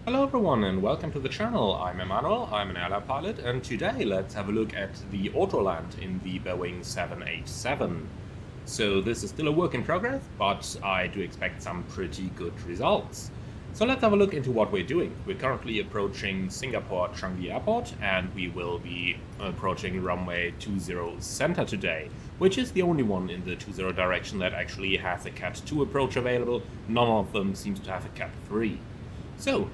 Hello everyone and welcome to the channel. I'm Emmanuel, I'm an airline pilot, and today let's have a look at the AUTOLAND in the Boeing 787. So this is still a work in progress, but I do expect some pretty good results. So let's have a look into what we're doing. We're currently approaching Singapore Changi Airport and we will be approaching runway 20 center today, which is the only one in the 20 direction that actually has a Cat 2 approach available. None of them seems to have a Cat 3. So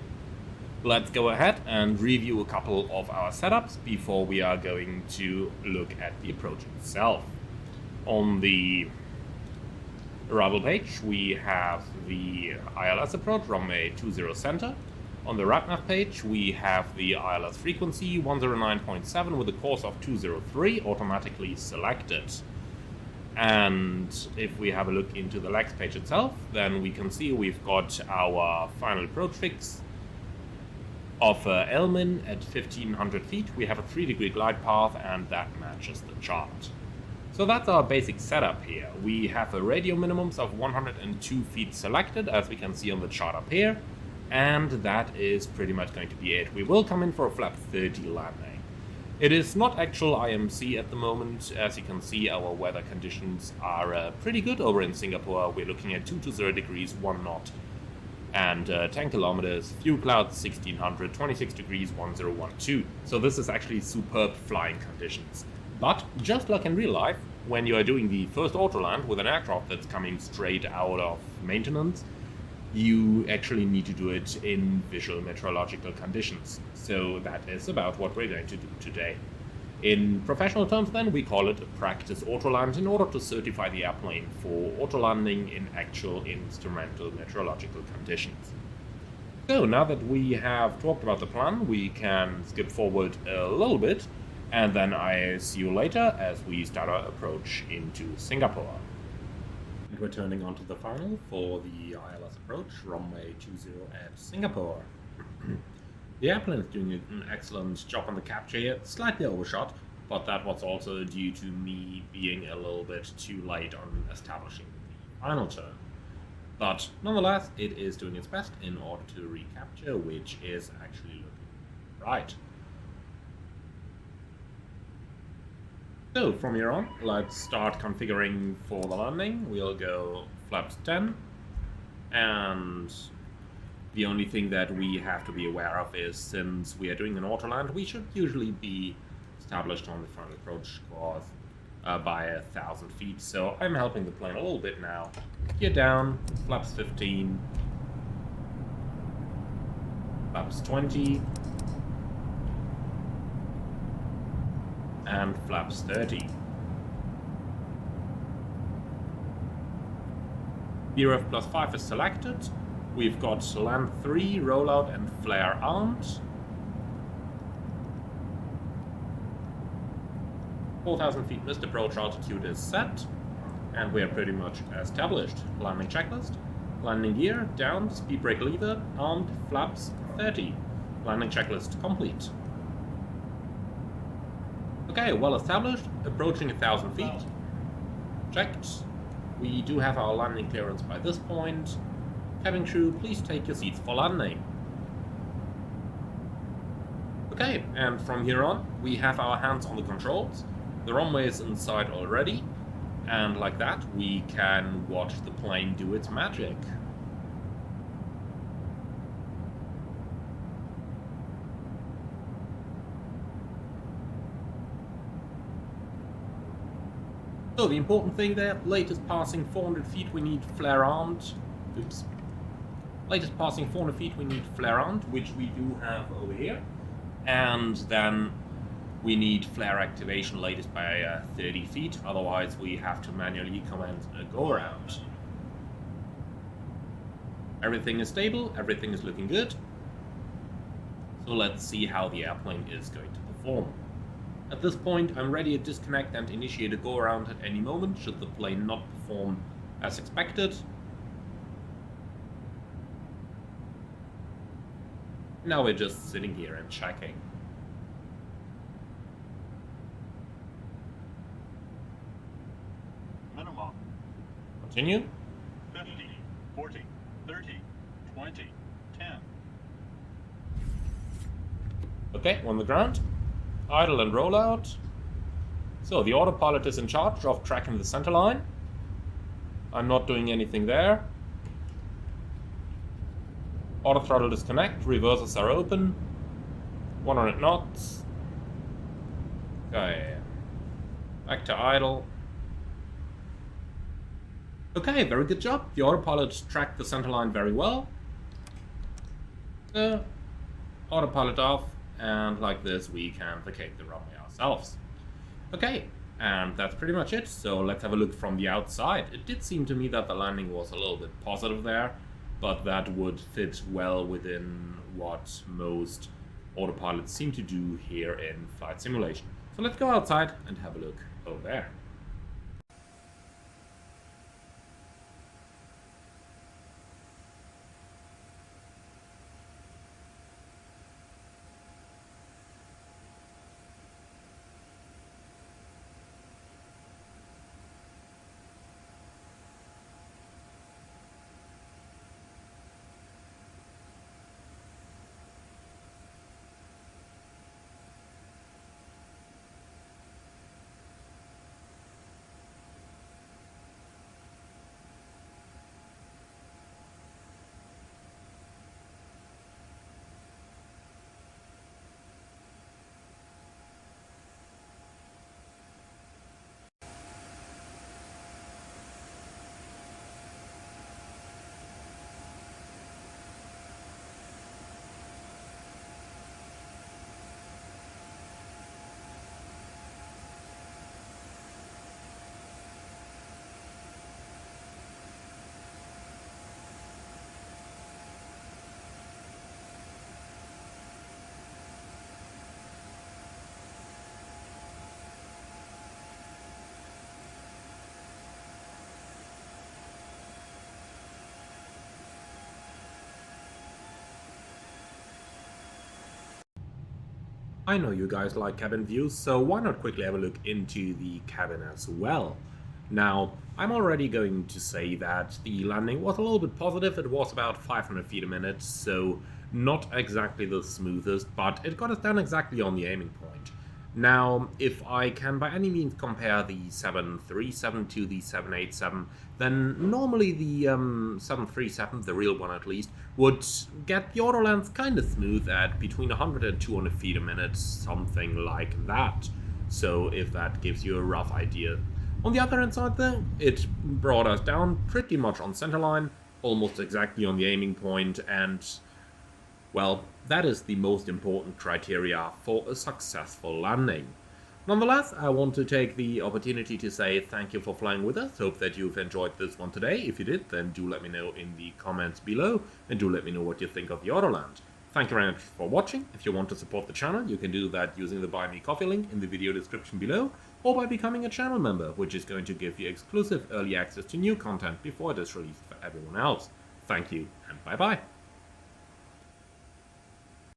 let's go ahead and review a couple of our setups before we are going to look at the approach itself. On the arrival page, we have the ILS approach, runway 20 center. On the RAPNAV page, we have the ILS frequency 109.7 with a course of 203 automatically selected. And if we have a look into the legs page itself, then we can see we've got our final approach fix of Elmin at 1500 feet. We have a 3-degree glide path and that matches the chart. So that's our basic setup here. We have a radio minimums of 102 feet selected, as we can see on the chart up here, and that is pretty much going to be it. We will come in for a flap 30 landing. It is not actual IMC at the moment. As you can see, our weather conditions are pretty good over in Singapore. We're looking at 2 to 0 degrees, 1 knot, and 10 kilometers, few clouds, 1600, 26 degrees, 1012. So this is actually superb flying conditions. But just like in real life, when you are doing the first AUTOLAND with an aircraft that's coming straight out of maintenance, you actually need to do it in visual meteorological conditions. So that is about what we're going to do today. In professional terms then, we call it a practice AUTOLAND in order to certify the airplane for auto-landing in actual instrumental meteorological conditions. So now that we have talked about the plan, we can skip forward a little bit, and then I see you later as we start our approach into Singapore. And we're turning onto the final for the ILS approach, runway 20 at Singapore. The airplane is doing an excellent job on the capture here, slightly overshot, but that was also due to me being a little bit too late on establishing the final turn. But nonetheless, it is doing its best in order to recapture, which is actually looking right. So from here on, let's start configuring for the landing. We'll go flaps 10, and the only thing that we have to be aware of is, since we are doing an AUTOLAND, we should usually be established on the final approach course by 1,000 feet. So I'm helping the plane a little bit now. Gear down, flaps 15, flaps 20, and flaps 30. VRF plus 5 is selected. We've got land 3, rollout, and flare armed. 4,000 feet missed approach altitude is set, and we are pretty much established. Landing checklist. Landing gear, down, speed brake lever, armed, flaps 30. Landing checklist complete. Okay, well established, approaching 1,000 feet. Checked. We do have our landing clearance by this point. Cabin crew, please take your seats for landing. Okay, and from here on, we have our hands on the controls. The runway is inside already, and like that, we can watch the plane do its magic. So the important thing there, latest passing 400 feet, we need flare armed. Oops. Latest passing 400 feet, we need flare armed, which we do have over here. And then we need flare activation latest by 30 feet, otherwise we have to manually command a go-around. Everything is stable, everything is looking good. So let's see how the airplane is going to perform. At this point, I'm ready to disconnect and initiate a go-around at any moment, should the plane not perform as expected. Now we're just sitting here and checking. Minimum. Continue. 50, 40, 30, 20, 10. Okay, on the ground. Idle and rollout. So the autopilot is in charge of tracking the center line. I'm not doing anything there. Auto throttle disconnect, reversers are open. 100 knots. Okay. Back to idle. Okay, very good job. The autopilot tracked the center line very well. Autopilot off, and like this we can vacate the runway ourselves. Okay, and that's pretty much it. So let's have a look from the outside. It did seem to me that the landing was a little bit positive there, but that would fit well within what most autopilots seem to do here in flight simulation. So let's go outside and have a look over there. I know you guys like cabin views, so why not quickly have a look into the cabin as well. Now, I'm already going to say that the landing was a little bit positive. It was about 500 feet a minute, so not exactly the smoothest, but it got us down exactly on the aiming point. Now, if I can by any means compare the 737 to the 787, then normally the 737, the real one at least, would get the autolands kind of smooth at between 100 and 200 feet a minute, something like that. So if that gives you a rough idea. On the other hand side though, it brought us down pretty much on centerline, almost exactly on the aiming point, and well, that is the most important criteria for a successful landing. Nonetheless, I want to take the opportunity to say thank you for flying with us. Hope that you've enjoyed this one today. If you did, then do let me know in the comments below, and do let me know what you think of the Autoland. Thank you very much for watching. If you want to support the channel, you can do that using the Buy Me Coffee link in the video description below, or by becoming a channel member, which is going to give you exclusive early access to new content before it is released for everyone else. Thank you, and bye bye.